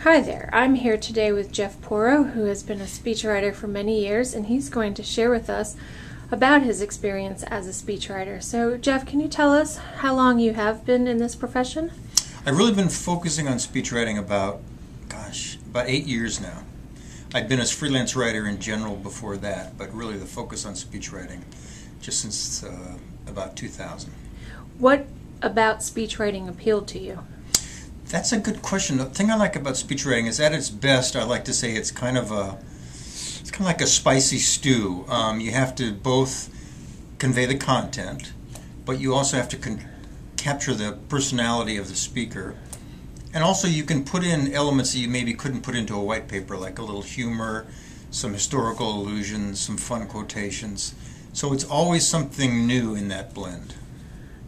Hi there, I'm here today with Jeff Porro, who has been a speechwriter for many years, and he's going to share with us about his experience as a speechwriter. So Jeff, can you tell us how long you have been in this profession? I've really been focusing on speechwriting about 8 years now. I'd been a freelance writer in general before that, but really the focus on speechwriting just since about 2000. What about speechwriting appealed to you? That's a good question. The thing I like about speechwriting is at its best, I like to say it's kind of like a spicy stew. You have to both convey the content, but you also have to capture the personality of the speaker. And also you can put in elements that you maybe couldn't put into a white paper, like a little humor, some historical allusions, some fun quotations. So it's always something new in that blend.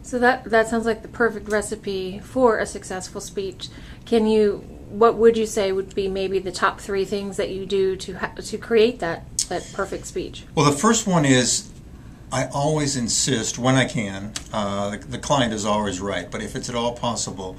So that sounds like the perfect recipe for a successful speech. What would you say would be maybe the top 3 things that you do to create that perfect speech? Well, the first one is I always insist when I can, the client is always right, but if it's at all possible,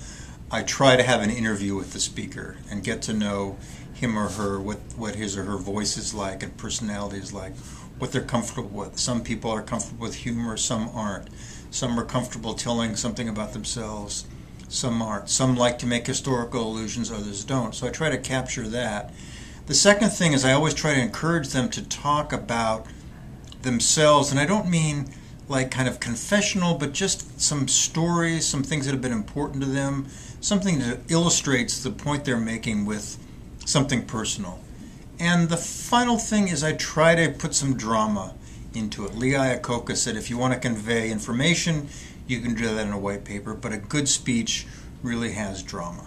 I try to have an interview with the speaker and get to know him or her, what his or her voice is like and personality is like, what they're comfortable with. Some people are comfortable with humor, some aren't. Some are comfortable telling something about themselves, some aren't. Some like to make historical allusions, others don't. So I try to capture that. The second thing is I always try to encourage them to talk about themselves, and I don't mean like kind of confessional, but just some stories, some things that have been important to them, something that illustrates the point they're making with something personal. And the final thing is I try to put some drama into it. Lee Iacocca said if you want to convey information, you can do that in a white paper, but a good speech really has drama.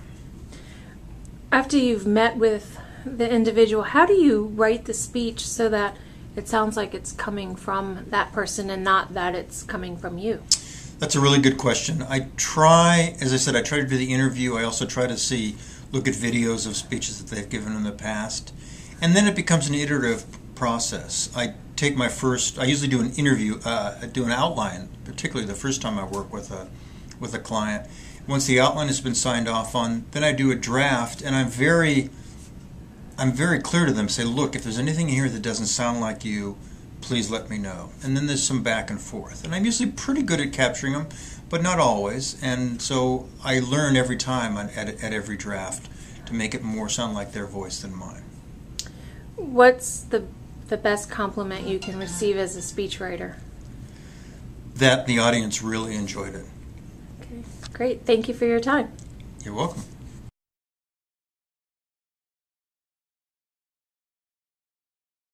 After you've met with the individual, how do you write the speech so that it sounds like it's coming from that person and not that it's coming from you? That's a really good question. I try, as I said, I try to do the interview. I also try to look at videos of speeches that they've given in the past. And then it becomes an iterative process. I usually do an interview, do an outline, particularly the first time I work with a client. Once the outline has been signed off on, then I do a draft, and I'm very clear to them. Say, look, if there's anything here that doesn't sound like you, please let me know. And then there's some back and forth. And I'm usually pretty good at capturing them, but not always. And so I learn every time at every draft to make it more sound like their voice than mine. What's the best compliment you can receive as a speechwriter? That the audience really enjoyed it. Okay, great. Thank you for your time. You're welcome.